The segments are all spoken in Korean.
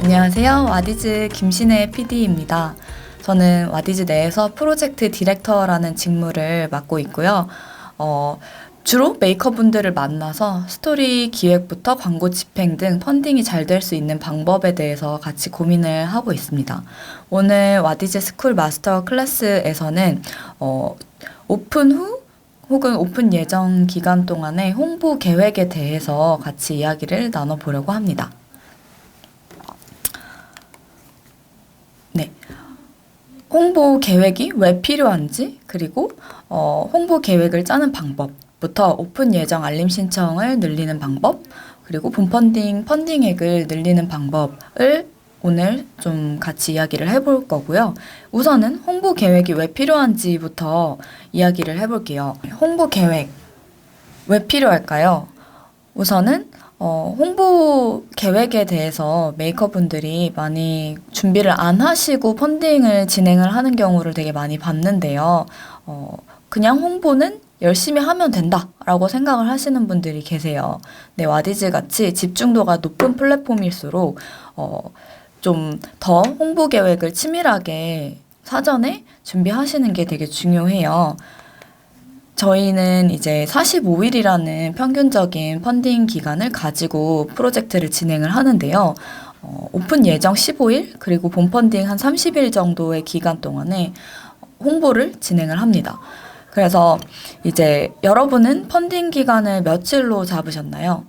안녕하세요. 와디즈 김신혜 PD입니다. 저는 와디즈 내에서 프로젝트 디렉터라는 직무를 맡고 있고요. 주로 메이커분들을 만나서 스토리 기획부터 광고 집행 등 펀딩이 잘 될 수 있는 방법에 대해서 같이 고민을 하고 있습니다. 오늘 와디즈 스쿨 마스터 클래스에서는 오픈 후 혹은 오픈 예정 기간 동안의 홍보 계획에 대해서 같이 이야기를 나눠보려고 합니다. 네. 홍보 계획이 왜 필요한지, 그리고 홍보 계획을 짜는 방법부터 오픈 예정 알림 신청을 늘리는 방법, 그리고 펀딩액을 늘리는 방법을 오늘 좀 같이 이야기를 해볼 거고요. 우선은 홍보 계획이 왜 필요한지부터 이야기를 해볼게요. 홍보 계획 왜 필요할까요? 우선은 홍보 계획에 대해서 메이커분들이 많이 준비를 안 하시고 펀딩을 진행을 하는 경우를 되게 많이 봤는데요. 그냥 홍보는 열심히 하면 된다라고 생각을 하시는 분들이 계세요. 네, 와디즈 같이 집중도가 높은 플랫폼일수록 좀 더 홍보 계획을 치밀하게 사전에 준비하시는 게 되게 중요해요. 저희는 이제 45일이라는 평균적인 펀딩 기간을 가지고 프로젝트를 진행을 하는데요. 오픈 예정 15일, 그리고 본 펀딩 한 30일 정도의 기간 동안에 홍보를 진행을 합니다. 그래서 이제 여러분은 펀딩 기간을 며칠로 잡으셨나요?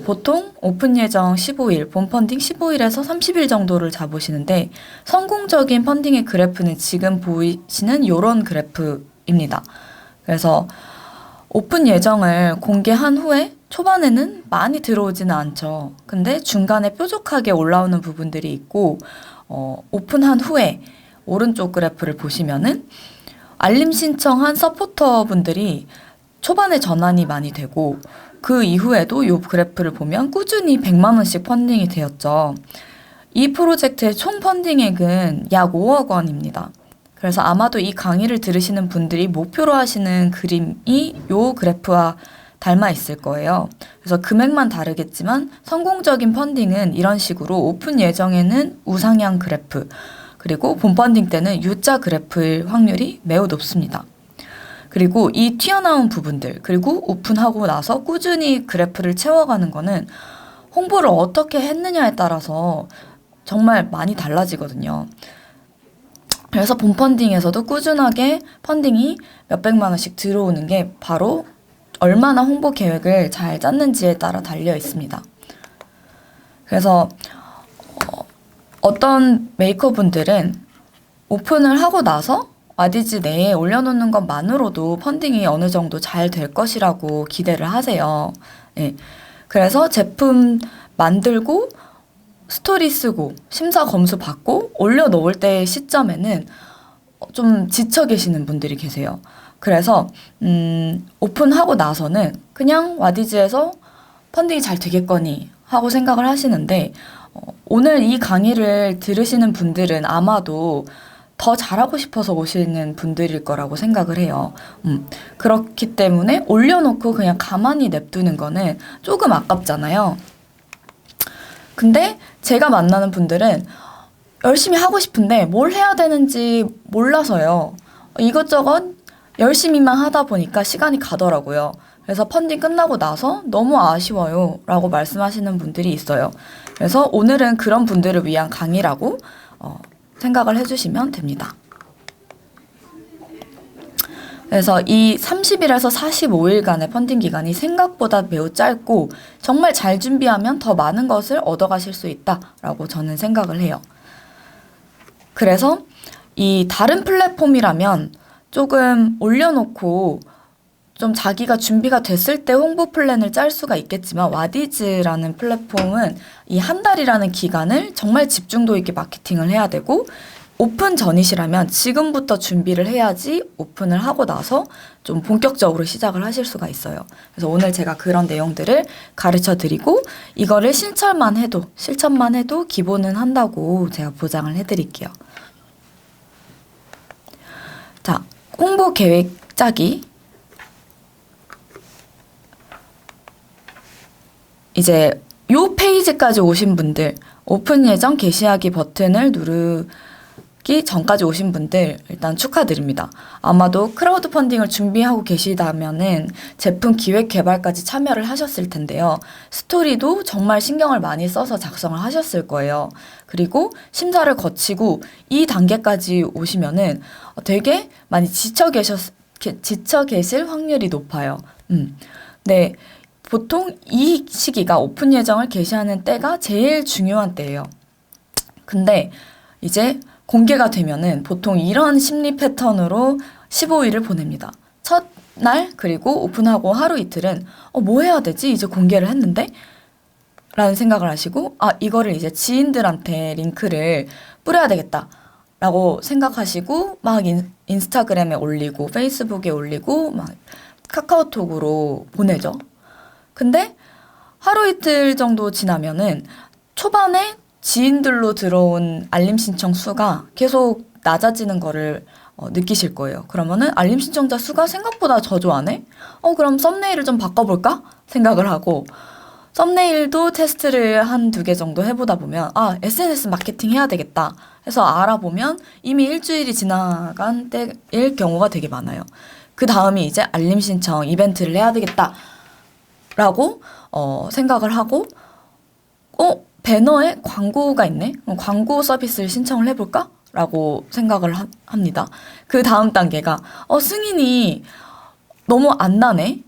보통 오픈 예정 15일, 본 펀딩 15일에서 30일 정도를 잡으시는데 성공적인 펀딩의 그래프는 지금 보이시는 이런 그래프입니다. 그래서 오픈 예정을 공개한 후에 초반에는 많이 들어오지는 않죠. 근데 중간에 뾰족하게 올라오는 부분들이 있고, 오픈한 후에 오른쪽 그래프를 보시면은 알림 신청한 서포터 분들이 초반에 전환이 많이 되고, 그 이후에도 이 그래프를 보면 꾸준히 100만 원씩 펀딩이 되었죠. 이 프로젝트의 총 펀딩액은 약 5억 원입니다. 그래서 아마도 이 강의를 들으시는 분들이 목표로 하시는 그림이 이 그래프와 닮아 있을 거예요. 그래서 금액만 다르겠지만 성공적인 펀딩은 이런 식으로 오픈 예정에는 우상향 그래프, 그리고 본 펀딩 때는 U자 그래프일 확률이 매우 높습니다. 그리고 이 튀어나온 부분들, 그리고 오픈하고 나서 꾸준히 그래프를 채워가는 거는 홍보를 어떻게 했느냐에 따라서 정말 많이 달라지거든요. 그래서 본 펀딩에서도 꾸준하게 펀딩이 몇백만 원씩 들어오는 게 바로 얼마나 홍보 계획을 잘 짰는지에 따라 달려 있습니다. 그래서 어떤 메이커분들은 오픈을 하고 나서 와디즈 내에 올려놓는 것만으로도 펀딩이 어느 정도 잘 될 것이라고 기대를 하세요. 네. 그래서 제품 만들고 스토리 쓰고 심사 검수 받고 올려놓을 때 시점에는 좀 지쳐 계시는 분들이 계세요. 그래서 오픈하고 나서는 그냥 와디즈에서 펀딩이 잘 되겠거니 하고 생각을 하시는데 오늘 이 강의를 들으시는 분들은 아마도 더 잘하고 싶어서 오시는 분들일 거라고 생각을 해요. 그렇기 때문에 올려놓고 그냥 가만히 냅두는 거는 조금 아깝잖아요. 근데 제가 만나는 분들은 열심히 하고 싶은데 뭘 해야 되는지 몰라서요. 이것저것 열심히만 하다 보니까 시간이 가더라고요. 그래서 펀딩 끝나고 나서 너무 아쉬워요 라고 말씀하시는 분들이 있어요. 그래서 오늘은 그런 분들을 위한 강의라고 생각을 해주시면 됩니다. 그래서 이 30일에서 45일간의 펀딩 기간이 생각보다 매우 짧고 정말 잘 준비하면 더 많은 것을 얻어가실 수 있다라고 저는 생각을 해요. 그래서 이 다른 플랫폼이라면 조금 올려놓고 좀 자기가 준비가 됐을 때 홍보 플랜을 짤 수가 있겠지만 와디즈라는 플랫폼은 이 한 달이라는 기간을 정말 집중도 있게 마케팅을 해야 되고 오픈 전이시라면 지금부터 준비를 해야지 오픈을 하고 나서 좀 본격적으로 시작을 하실 수가 있어요. 그래서 오늘 제가 그런 내용들을 가르쳐 드리고 이거를 실천만 해도 기본은 한다고 제가 보장을 해드릴게요. 자, 홍보 계획 짜기. 이제 요 페이지 홈페이지까지 오신 분들, 오픈 예정 게시하기 버튼을 누르기 전까지 오신 분들 일단 축하드립니다. 아마도 크라우드 펀딩을 준비하고 계시다면은 제품 기획 개발까지 참여를 하셨을 텐데요. 스토리도 정말 신경을 많이 써서 작성을 하셨을 거예요. 그리고 심사를 거치고 이 단계까지 오시면은 되게 많이 지쳐 계실 확률이 높아요. 네. 보통 이 시기가 오픈 예정을 게시하는 때가 제일 중요한 때예요. 근데 이제 공개가 되면은 보통 이런 심리 패턴으로 15일을 보냅니다. 첫날 그리고 오픈하고 하루 이틀은 뭐 해야 되지? 이제 공개를 했는데? 라는 생각을 하시고 이거를 이제 지인들한테 링크를 뿌려야 되겠다. 라고 생각하시고 막 인스타그램에 올리고 페이스북에 올리고 막 카카오톡으로 보내죠. 근데 하루 이틀 정도 지나면은 초반에 지인들로 들어온 알림 신청 수가 계속 낮아지는 거를 느끼실 거예요. 그러면은 알림 신청자 수가 생각보다 저조하네? 그럼 썸네일을 좀 바꿔볼까? 생각을 하고 썸네일도 테스트를 한 두 개 정도 해보다 보면 SNS 마케팅 해야 되겠다 해서 알아보면 이미 일주일이 지나간 때일 경우가 되게 많아요. 그 다음이 이제 알림 신청 이벤트를 해야 되겠다 라고 생각을 하고 배너에 광고가 있네? 광고 서비스를 신청을 해볼까? 라고 생각을 합니다. 그 다음 단계가 승인이 너무 안 나네?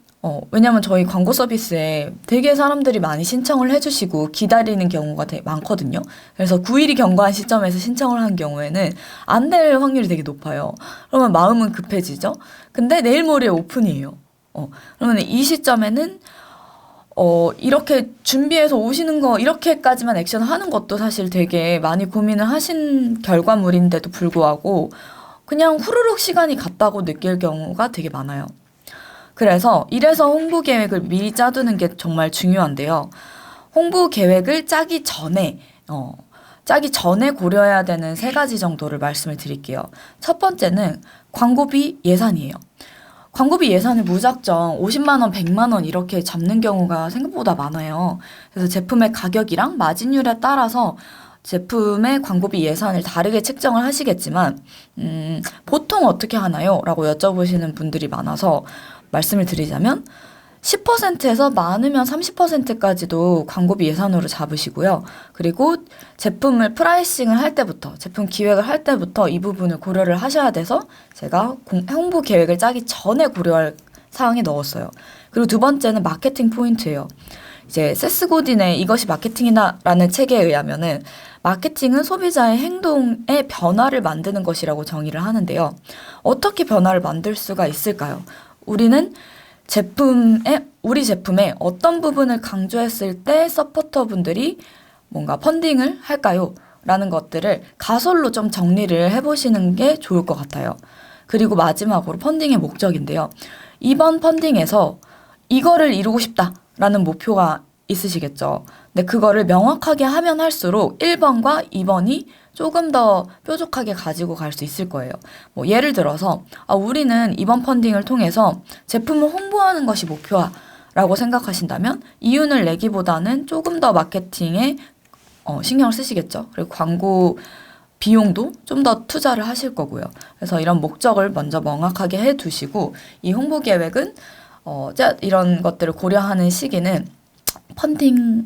왜냐면 저희 광고 서비스에 되게 사람들이 많이 신청을 해주시고 기다리는 경우가 되게 많거든요. 그래서 9일이 경과한 시점에서 신청을 한 경우에는 안 될 확률이 되게 높아요. 그러면 마음은 급해지죠. 근데 내일 모레 오픈이에요. 그러면 이 시점에는 이렇게 준비해서 오시는 거, 이렇게까지만 액션 하는 것도 사실 되게 많이 고민을 하신 결과물인데도 불구하고 그냥 후루룩 시간이 갔다고 느낄 경우가 되게 많아요. 그래서 이래서 홍보 계획을 미리 짜두는 게 정말 중요한데요. 홍보 계획을 짜기 전에 고려해야 되는 세 가지 정도를 말씀을 드릴게요. 첫 번째는 광고비 예산이에요. 광고비 예산을 무작정 50만 원, 100만 원 이렇게 잡는 경우가 생각보다 많아요. 그래서 제품의 가격이랑 마진율에 따라서 제품의 광고비 예산을 다르게 책정을 하시겠지만 보통 어떻게 하나요? 라고 여쭤보시는 분들이 많아서 말씀을 드리자면 10%에서 많으면 30%까지도 광고비 예산으로 잡으시고요. 그리고 제품을 프라이싱을 할 때부터, 제품 기획을 할 때부터 이 부분을 고려를 하셔야 돼서 제가 홍보 계획을 짜기 전에 고려할 사항에 넣었어요. 그리고 두 번째는 마케팅 포인트예요. 이제 세스 고딘의 이것이 마케팅이다라는 책에 의하면은 마케팅은 소비자의 행동의 변화를 만드는 것이라고 정의를 하는데요. 어떻게 변화를 만들 수가 있을까요? 우리는 우리 제품의 어떤 부분을 강조했을 때 서포터 분들이 뭔가 펀딩을 할까요? 라는 것들을 가설로 좀 정리를 해보시는 게 좋을 것 같아요. 그리고 마지막으로 펀딩의 목적인데요. 이번 펀딩에서 이거를 이루고 싶다라는 목표가 있으시겠죠. 근데 그거를 명확하게 하면 할수록 1번과 2번이 조금 더 뾰족하게 가지고 갈 수 있을 거예요. 뭐 예를 들어서 우리는 이번 펀딩을 통해서 제품을 홍보하는 것이 목표야 라고 생각하신다면 이윤을 내기보다는 조금 더 마케팅에 신경을 쓰시겠죠. 그리고 광고 비용도 좀 더 투자를 하실 거고요. 그래서 이런 목적을 먼저 명확하게 해두시고 이 홍보 계획은 이런 것들을 고려하는 시기는 펀딩을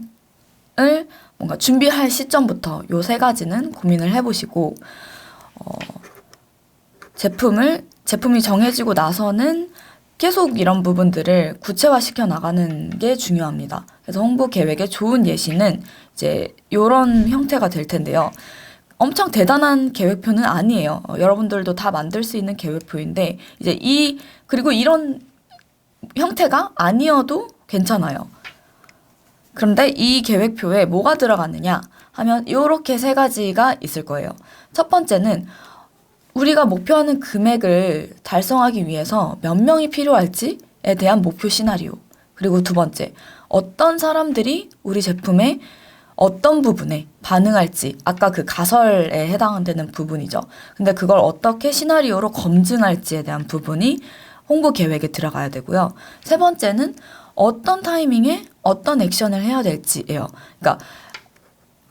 뭔가 준비할 시점부터 요 세 가지는 고민을 해보시고 제품이 정해지고 나서는 계속 이런 부분들을 구체화시켜 나가는 게 중요합니다. 그래서 홍보 계획의 좋은 예시는 이제 요런 형태가 될 텐데요. 엄청 대단한 계획표는 아니에요. 여러분들도 다 만들 수 있는 계획표인데 이제 그리고 이런 형태가 아니어도 괜찮아요. 그런데 이 계획표에 뭐가 들어가느냐 하면 이렇게 세 가지가 있을 거예요. 첫 번째는 우리가 목표하는 금액을 달성하기 위해서 몇 명이 필요할지에 대한 목표 시나리오. 그리고 두 번째, 어떤 사람들이 우리 제품의 어떤 부분에 반응할지, 아까 그 가설에 해당되는 부분이죠. 근데 그걸 어떻게 시나리오로 검증할지에 대한 부분이 홍보 계획에 들어가야 되고요. 세 번째는 어떤 타이밍에 어떤 액션을 해야 될지예요. 그러니까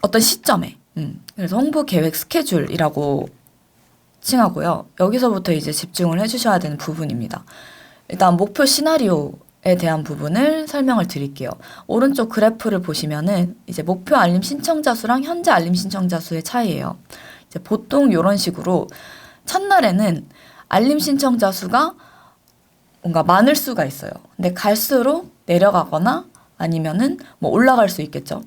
어떤 시점에. 그래서 홍보 계획 스케줄이라고 칭하고요. 여기서부터 이제 집중을 해주셔야 되는 부분입니다. 일단 목표 시나리오에 대한 부분을 설명을 드릴게요. 오른쪽 그래프를 보시면은 이제 목표 알림 신청자 수랑 현재 알림 신청자 수의 차이예요. 이제 보통 이런 식으로 첫날에는 알림 신청자 수가 뭔가 많을 수가 있어요. 근데 갈수록 내려가거나 아니면은 뭐 올라갈 수 있겠죠.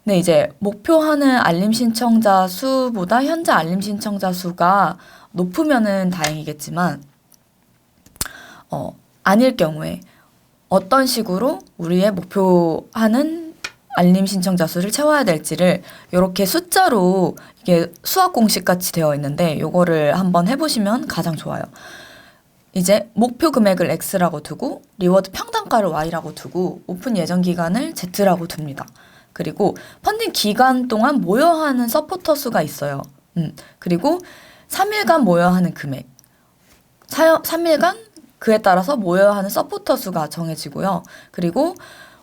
근데 이제 목표하는 알림 신청자 수보다 현재 알림 신청자 수가 높으면은 다행이겠지만, 아닐 경우에 어떤 식으로 우리의 목표하는 알림 신청자 수를 채워야 될지를 이렇게 숫자로 이게 수학 공식 같이 되어 있는데 요거를 한번 해보시면 가장 좋아요. 이제 목표 금액을 X라고 두고 리워드 평단가를 Y라고 두고 오픈 예정 기간을 Z라고 둡니다. 그리고 펀딩 기간 동안 모여야 하는 서포터 수가 있어요. 그리고 3일간 모여야 하는 금액. 3일간 그에 따라서 모여야 하는 서포터 수가 정해지고요. 그리고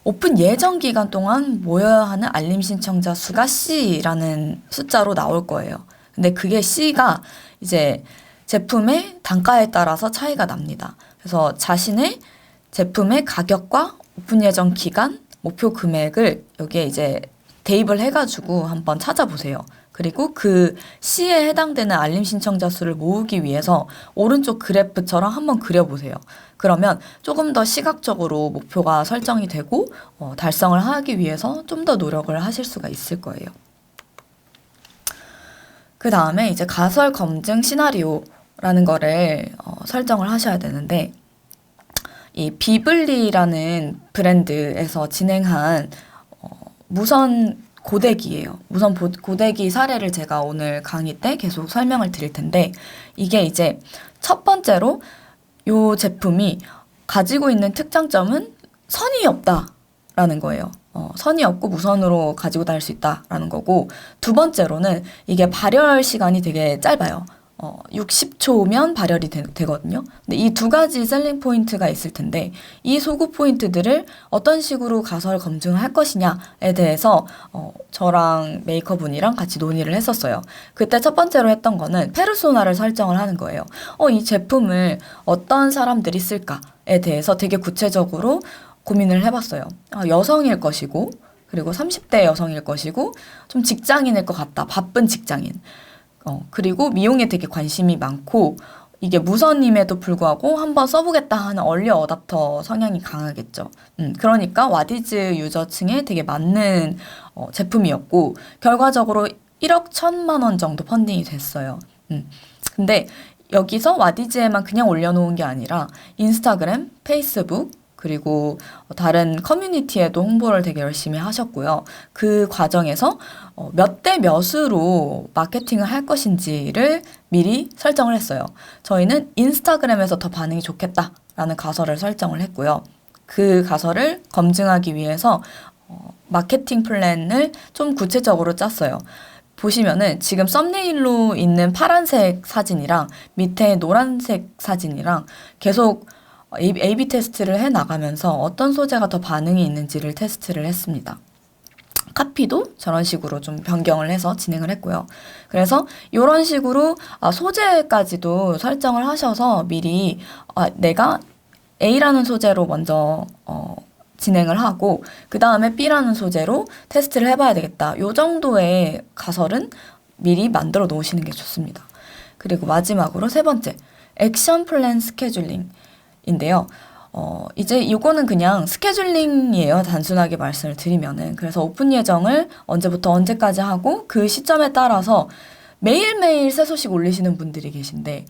오픈 예정 기간 동안 모여야 하는 알림 신청자 수가 C라는 숫자로 나올 거예요. 근데 그게 C가 이제 제품의 단가에 따라서 차이가 납니다. 그래서 자신의 제품의 가격과 오픈 예정 기간, 목표 금액을 여기에 이제 대입을 해가지고 한번 찾아보세요. 그리고 그 C에 해당되는 알림 신청자 수를 모으기 위해서 오른쪽 그래프처럼 한번 그려보세요. 그러면 조금 더 시각적으로 목표가 설정이 되고 달성을 하기 위해서 좀 더 노력을 하실 수가 있을 거예요. 그 다음에 이제 가설 검증 시나리오라는 거를 설정을 하셔야 되는데, 이 비블리라는 브랜드에서 진행한 무선 고데기예요. 무선 고데기 사례를 제가 오늘 강의 때 계속 설명을 드릴 텐데, 이게 이제 첫 번째로 이 제품이 가지고 있는 특장점은 선이 없다라는 거예요. 선이 없고 무선으로 가지고 다닐 수 있다라는 거고, 두 번째로는 이게 발열 시간이 되게 짧아요. 60초면 발열이 되거든요. 근데 이 두 가지 셀링 포인트가 있을 텐데, 이 소구 포인트들을 어떤 식으로 가설 검증을 할 것이냐에 대해서 저랑 메이커분이랑 같이 논의를 했었어요. 그때 첫 번째로 했던 거는 페르소나를 설정을 하는 거예요. 이 제품을 어떤 사람들이 쓸까에 대해서 되게 구체적으로 고민을 해봤어요. 여성일 것이고, 그리고 30대 여성일 것이고, 좀 직장인일 것 같다. 바쁜 직장인. 그리고 미용에 되게 관심이 많고, 이게 무선임에도 불구하고 한번 써보겠다 하는 얼리 어답터 성향이 강하겠죠. 그러니까 와디즈 유저층에 되게 맞는 제품이었고, 결과적으로 1억 1천만 원 정도 펀딩이 됐어요. 근데 여기서 와디즈에만 그냥 올려놓은 게 아니라 인스타그램, 페이스북, 그리고 다른 커뮤니티에도 홍보를 되게 열심히 하셨고요. 그 과정에서 몇 대 몇으로 마케팅을 할 것인지를 미리 설정을 했어요. 저희는 인스타그램에서 더 반응이 좋겠다라는 가설을 설정을 했고요. 그 가설을 검증하기 위해서 마케팅 플랜을 좀 구체적으로 짰어요. 보시면은 지금 썸네일로 있는 파란색 사진이랑 밑에 노란색 사진이랑 계속 A/B 테스트를 해 나가면서 어떤 소재가 더 반응이 있는지를 테스트를 했습니다. 카피도 저런 식으로 좀 변경을 해서 진행을 했고요. 그래서 이런 식으로 소재까지도 설정을 하셔서 미리 내가 A라는 소재로 먼저 진행을 하고 그 다음에 B라는 소재로 테스트를 해봐야 되겠다. 이 정도의 가설은 미리 만들어 놓으시는 게 좋습니다. 그리고 마지막으로 세 번째, 액션 플랜 스케줄링. 인데요. 이제 이거는 그냥 스케줄링이에요. 단순하게 말씀을 드리면은. 그래서 오픈 예정을 언제부터 언제까지 하고 그 시점에 따라서 매일매일 새 소식 올리시는 분들이 계신데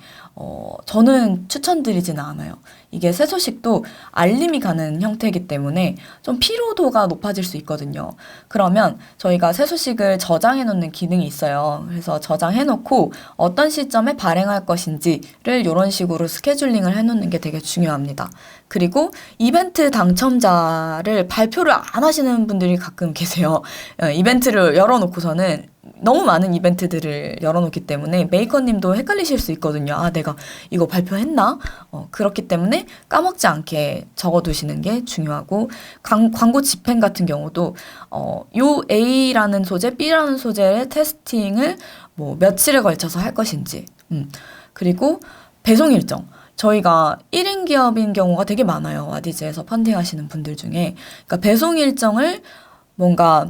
저는 추천드리지는 않아요. 이게 새 소식도 알림이 가는 형태이기 때문에 좀 피로도가 높아질 수 있거든요. 그러면 저희가 새 소식을 저장해 놓는 기능이 있어요. 그래서 저장해 놓고 어떤 시점에 발행할 것인지를 이런 식으로 스케줄링을 해 놓는 게 되게 중요합니다. 그리고 이벤트 당첨자를 발표를 안 하시는 분들이 가끔 계세요. 이벤트를 열어놓고서는 너무 많은 이벤트들을 열어놓기 때문에 메이커님도 헷갈리실 수 있거든요. 아, 내가 이거 발표했나? 그렇기 때문에 까먹지 않게 적어두시는 게 중요하고, 광고 집행 같은 경우도 요 A라는 소재, B라는 소재의 테스팅을 뭐 며칠에 걸쳐서 할 것인지, 그리고 배송 일정. 저희가 1인 기업인 경우가 되게 많아요. 와디즈에서 펀딩 하시는 분들 중에. 그러니까 배송 일정을 뭔가,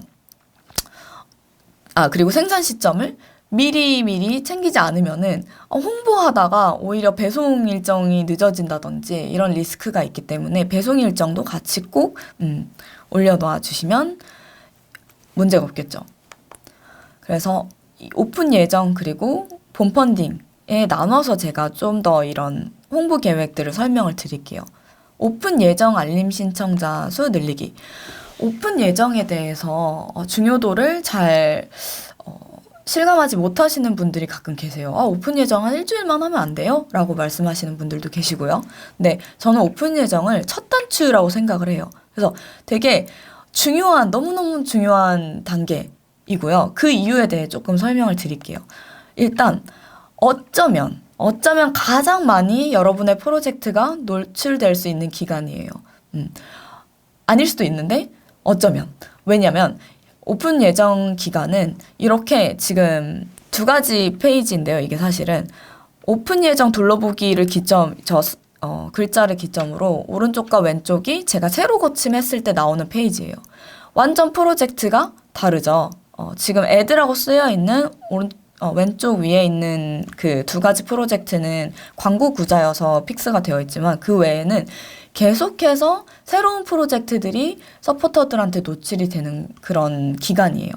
그리고 생산 시점을 미리 챙기지 않으면은 홍보하다가 오히려 배송 일정이 늦어진다든지 이런 리스크가 있기 때문에 배송 일정도 같이 꼭 올려놓아 주시면 문제가 없겠죠. 그래서 이 오픈 예정 그리고 본 펀딩에 나눠서 제가 좀 더 이런 홍보 계획들을 설명을 드릴게요. 오픈 예정 알림 신청자 수 늘리기. 오픈 예정에 대해서 중요도를 잘 실감하지 못하시는 분들이 가끔 계세요. 오픈 예정 한 일주일만 하면 안 돼요? 라고 말씀하시는 분들도 계시고요. 네, 저는 오픈 예정을 첫 단추라고 생각을 해요. 그래서 되게 중요한, 너무너무 중요한 단계이고요. 그 이유에 대해 조금 설명을 드릴게요. 일단 어쩌면 가장 많이 여러분의 프로젝트가 노출될 수 있는 기간이에요. 아닐 수도 있는데 어쩌면. 왜냐면 오픈 예정 기간은 이렇게 지금 두 가지 페이지인데요. 이게 사실은 오픈 예정 둘러보기를 글자를 기점으로 오른쪽과 왼쪽이 제가 세로 거침했을 때 나오는 페이지예요. 완전 프로젝트가 다르죠. 지금 애드라고 쓰여 있는 왼쪽 위에 있는 그 두 가지 프로젝트는 광고 구자여서 픽스가 되어 있지만 그 외에는 계속해서 새로운 프로젝트들이 서포터들한테 노출이 되는 그런 기간이에요.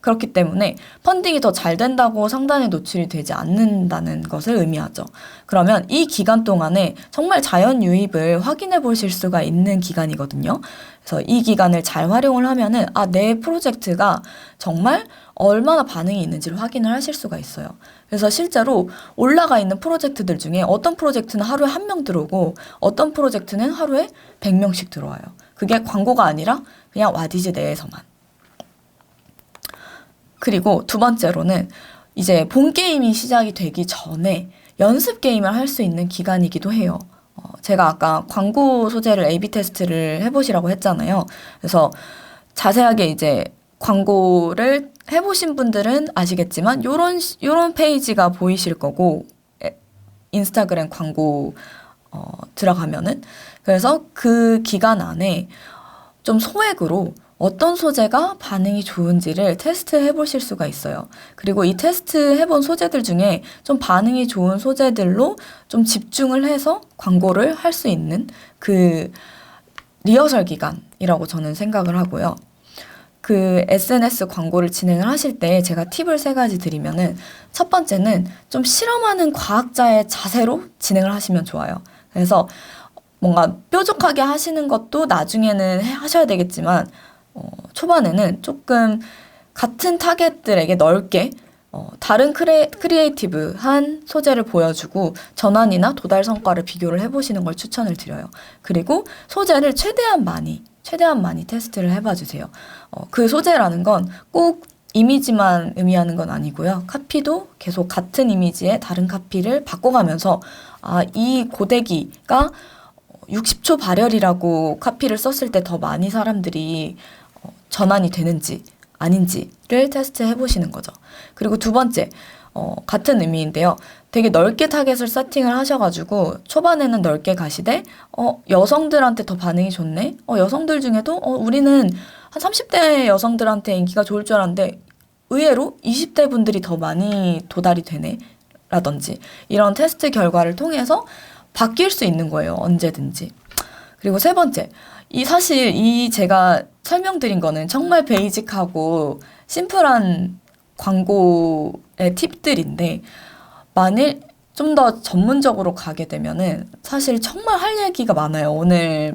그렇기 때문에 펀딩이 더 잘 된다고 상단에 노출이 되지 않는다는 것을 의미하죠. 그러면 이 기간 동안에 정말 자연 유입을 확인해 보실 수가 있는 기간이거든요. 그래서 이 기간을 잘 활용을 하면은 내 프로젝트가 정말 얼마나 반응이 있는지를 확인을 하실 수가 있어요. 그래서 실제로 올라가 있는 프로젝트들 중에 어떤 프로젝트는 하루에 1명 들어오고 어떤 프로젝트는 하루에 100명씩 들어와요. 그게 광고가 아니라 그냥 와디즈 내에서만. 그리고 두 번째로는 이제 본 게임이 시작이 되기 전에 연습 게임을 할 수 있는 기간이기도 해요. 제가 아까 광고 소재를 A/B 테스트를 해보시라고 했잖아요. 그래서 자세하게 이제 광고를 해보신 분들은 아시겠지만 요런 페이지가 보이실 거고 인스타그램 광고 들어가면은 그래서 그 기간 안에 좀 소액으로 어떤 소재가 반응이 좋은지를 테스트 해보실 수가 있어요. 그리고 이 테스트 해본 소재들 중에 좀 반응이 좋은 소재들로 좀 집중을 해서 광고를 할 수 있는 그 리허설 기간이라고 저는 생각을 하고요. 그 SNS 광고를 진행을 하실 때 제가 팁을 3가지 드리면은 첫 번째는 좀 실험하는 과학자의 자세로 진행을 하시면 좋아요. 그래서 뭔가 뾰족하게 하시는 것도 나중에는 하셔야 되겠지만 초반에는 조금 같은 타겟들에게 넓게 다른 크리에이티브한 소재를 보여주고 전환이나 도달 성과를 비교를 해보시는 걸 추천을 드려요. 그리고 소재를 최대한 많이 테스트를 해봐 주세요. 그 소재라는 건 꼭 이미지만 의미하는 건 아니고요. 카피도 계속 같은 이미지에 다른 카피를 바꿔가면서 이 고데기가 60초 발열이라고 카피를 썼을 때 더 많이 사람들이 전환이 되는지 아닌지를 테스트해 보시는 거죠. 그리고 두 번째, 같은 의미인데요. 되게 넓게 타겟을 세팅을 하셔가지고 초반에는 넓게 가시되 여성들한테 더 반응이 좋네? 여성들 중에도 우리는 한 30대 여성들한테 인기가 좋을 줄 알았는데 의외로 20대 분들이 더 많이 도달이 되네? 라든지 이런 테스트 결과를 통해서 바뀔 수 있는 거예요. 언제든지. 그리고 세 번째, 사실 제가 설명드린 거는 정말 베이직하고 심플한 광고의 팁들인데 만일 좀 더 전문적으로 가게 되면은 사실 정말 할 얘기가 많아요. 오늘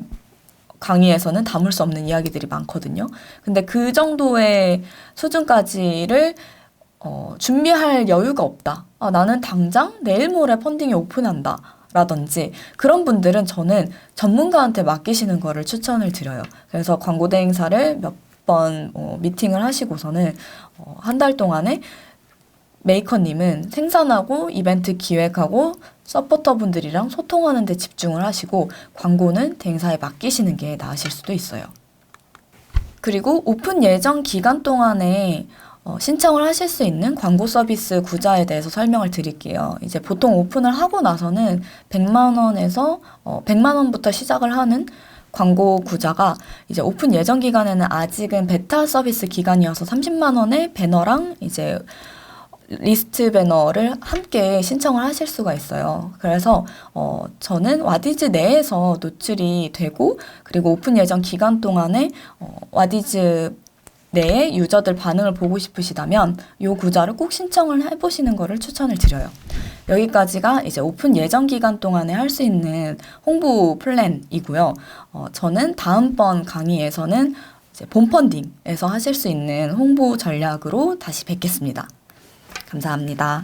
강의에서는 담을 수 없는 이야기들이 많거든요. 근데 그 정도의 수준까지를 준비할 여유가 없다. 나는 당장 내일 모레 펀딩이 오픈한다. 라든지 그런 분들은 저는 전문가한테 맡기시는 거를 추천을 드려요. 그래서 광고 대행사를 몇 번 미팅을 하시고서는 한 달 동안에 메이커님은 생산하고 이벤트 기획하고 서포터분들이랑 소통하는 데 집중을 하시고 광고는 대행사에 맡기시는 게 나으실 수도 있어요. 그리고 오픈 예정 기간 동안에 신청을 하실 수 있는 광고 서비스 구자에 대해서 설명을 드릴게요. 이제 보통 오픈을 하고 나서는 100만 원에서 100만 원부터 시작을 하는 광고 구자가 이제 오픈 예정 기간에는 아직은 베타 서비스 기간이어서 30만 원의 배너랑 이제 리스트 배너를 함께 신청을 하실 수가 있어요. 그래서 저는 와디즈 내에서 노출이 되고 그리고 오픈 예정 기간 동안에 와디즈 내에 유저들 반응을 보고 싶으시다면 이 구자를 꼭 신청을 해보시는 거를 추천을 드려요. 여기까지가 이제 오픈 예정 기간 동안에 할 수 있는 홍보 플랜이고요. 저는 다음번 강의에서는 이제 본 펀딩에서 하실 수 있는 홍보 전략으로 다시 뵙겠습니다. 감사합니다.